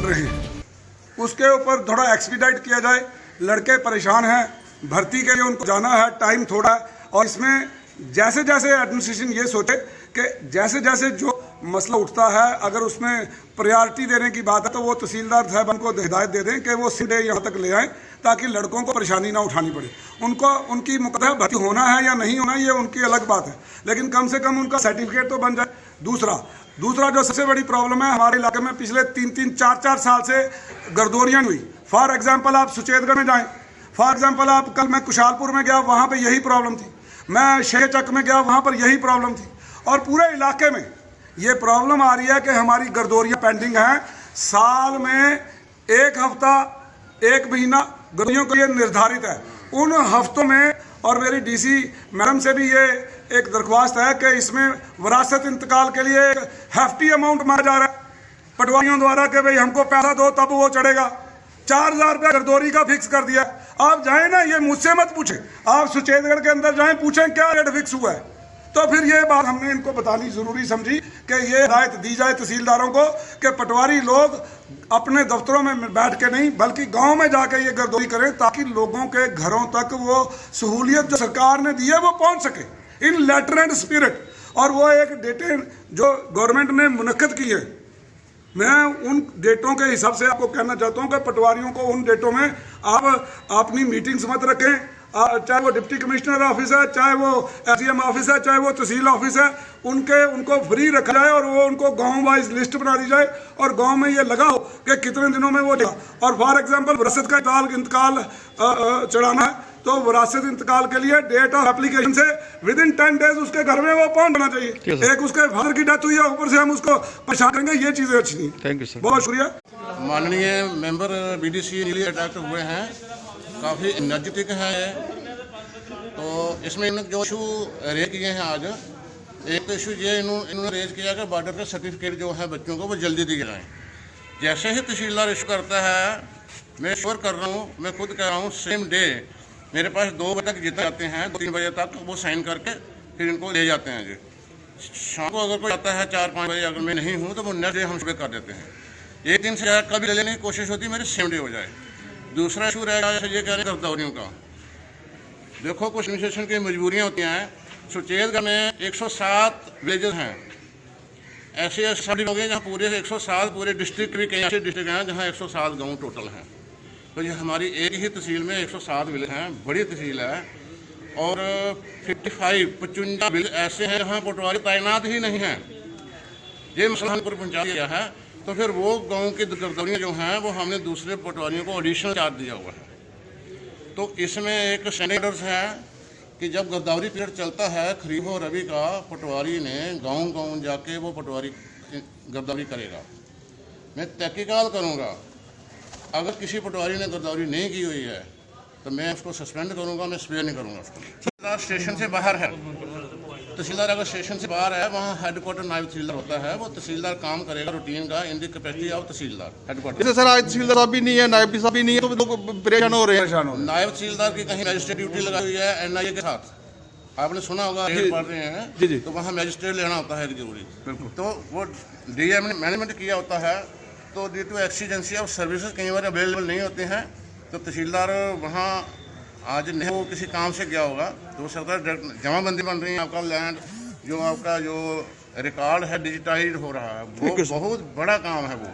रहे हैं, उसके ऊपर थोड़ा एक्सपीडाइट किया जाए। लड़के परेशान हैं, भर्ती के लिए उनको जाना है, टाइम थोड़ा है। और इसमें जैसे जैसे एडमिनिस्ट्रेशन ये सोचे कि जैसे जैसे जो मसला उठता है, अगर उसमें प्रायोरिटी देने की बात है तो वो तहसीलदार साहब को हिदायत दे दें कि वो सीधे यहाँ तक ले आएँ, ताकि लड़कों को परेशानी ना उठानी पड़े। उनको उनकी मुकद्दर भर्ती होना है या नहीं होना, ये उनकी अलग बात है, लेकिन कम से कम उनका सर्टिफिकेट तो बन जाए। दूसरा जो सबसे बड़ी प्रॉब्लम है हमारे इलाके में, पिछले 3-3, 4-4 साल से गर्दोरियाँ हुई। फॉर एग्जाम्पल आप सुचेतगढ़ में जाएँ, फॉर एग्जाम्पल आप कल मैं कुशालपुर में गया, वहाँ पर यही प्रॉब्लम थी। मैं शेरचक में गया, वहाँ पर यही प्रॉब्लम थी। और पूरे इलाके में ये प्रॉब्लम आ रही है कि हमारी गर्दोरियाँ पेंडिंग हैं। साल में 1 हफ्ता 1 महीना गर्दोरियों के लिए निर्धारित है। उन हफ्तों में, और मेरी डीसी मैडम से भी ये एक दरख्वास्त है कि इसमें विरासत इंतकाल के लिए हेफ्टी अमाउंट मांगा जा रहा है पटवारियों द्वारा कि भाई हमको पैसा दो तब वो चढ़ेगा। 4000 रुपया गर्दोरी का फिक्स कर दिया। आप जाएं ना, ये मुझसे मत पूछें, आप सुचेतगढ़ के अंदर जाएं, पूछें क्या रेट फिक्स हुआ है। तो फिर ये बात हमने इनको बतानी ज़रूरी समझी कि ये हिदायत दी जाए तहसीलदारों को कि पटवारी लोग अपने दफ्तरों में बैठ के नहीं बल्कि गांव में जाके ये गर्दोरी करें, ताकि लोगों के घरों तक वो सहूलियत जो सरकार ने दी है वो पहुंच सके इन लेटर एंड स्पिरिट। और वो एक डेटें जो गवर्नमेंट ने मुनक्कद की है, मैं उन डेटों के हिसाब से आपको कहना चाहता हूँ कि पटवारियों को उन डेटों में आप अपनी मीटिंग्स मत रखें, चाहे वो डिप्टी कमिश्नर ऑफिस है, चाहे वो एसडीएम ऑफिस है, चाहे वो तहसील ऑफिस है, उनको फ्री रखा जाए और वो उनको गांव वाइज लिस्ट बना दी जाए और गांव में ये लगा हो कि कितने दिनों में वो लेगा। और फॉर एग्जांपल विरासत का इंतकाल चढ़ाना है तो विरासत इंतकाल के लिए डेट ऑफ एप्लीकेशन से विदिन 10 डेज उसके घर में वो पहुंचना चाहिए। एक उसके फादर की डेथ हुई है, ऊपर से हम उसको परेशान करेंगे, ये चीज़ें अच्छी नहीं। थैंक यू सर, बहुत शुक्रिया। माननीय मेंबर बीडीसी न्यूली अटैक्ट हुए हैं, काफ़ी एनर्जेटिक है ये। तो इसमें इन्होंने जो इशू रेज किए हैं आज, एक तो इशू ये इन्होंने रेज किया कि बॉर्डर के सर्टिफिकेट जो है बच्चों को वो जल्दी दिए जाएँ। जैसे ही तहसीलदार इशू करता है, मैं श्योर कर रहा हूँ, मैं खुद कह रहा हूँ, सेम डे मेरे पास 2 बजे तक जितना जाते हैं, 2-3 बजे तक वो साइन करके फिर इनको ले जाते हैं जी। शाम को अगर कोई आता है 4-5 बजे, अगर मैं नहीं हूँ तो वो नेक्स्ट डे हम सुबह कर देते हैं। 1 दिन से ज़्यादा कभी लेने की कोशिश होती है मेरी सेम डे हो जाए। दूसरा इशू रहेगा ये कह रहे हैं गर्दौरियों का। देखो कुछ एडमिनिस्ट्रेशन की मजबूरियाँ होती हैं। सुचेतगढ़ में 107 विलेजेस हैं, ऐसे सभी लोग हैं जहाँ पूरे 107 पूरे डिस्ट्रिक्ट भी कई ऐसे डिस्ट्रिक्ट हैं जहाँ 107 गाँव टोटल हैं। तो ये हमारी एक ही तहसील में 107 विलेज हैं, बड़ी तहसील है। और 55 विलेज ऐसे हैं जहाँ पटवारी तैनात ही नहीं हैं। ये मसला हमने पूरी पहुँचा दिया है। तो फिर वो गाँव की गर्दौरियाँ जो हैं वो हमने दूसरे पटवारियों को एडिशनल चार्ज दिया हुआ है। तो इसमें एक स्टैंडर्ड्स है कि जब गर्दौरी पीरियड चलता है खरीफ और रबी का, पटवारी ने गाँव जाके वो पटवारी गर्दौरी करेगा। मैं तहकीकात करूँगा, अगर किसी पटवारी ने गर्दौरी नहीं की हुई है तो मैं उसको सस्पेंड करूँगा, मैं स्पेयर नहीं करूँगा उसको। तहसीलदार स्टेशन से बाहर है, तहसीलदार अगर स्टेशन से बाहर है, वहाँ हेडक्वार्टर नायब तहसीलदार होता है, वो तहसीलदार काम करेगा रूटीन का in the capacity of tehsildar headquarter. Sir आज तहसीलदार साहब भी नहीं है, नायब साहब भी नहीं है, तो लोग परेशान हो रहे हैं। नायब तहसीलदार की कहीं मजिस्ट्रेट ड्यूटी लगाई हुई है एनआईए के साथ, आपने सुना होगा, रेड पढ़ रहे हैं जी, तो वहाँ मजिस्ट्रेट लेना होता है जरूरी। तो वो डीएम ने मैनेजमेंट किया होता है, तो due to exigency of services कई बार अवेलेबल नहीं होते हैं। तो तहसीलदार वहाँ आज नहीं, वो किसी काम से गया होगा, तो सरकार जमाबंदी बन रही है, आपका लैंड जो आपका जो रिकॉर्ड है डिजिटाइज हो रहा है, वो बहुत बड़ा काम है वो।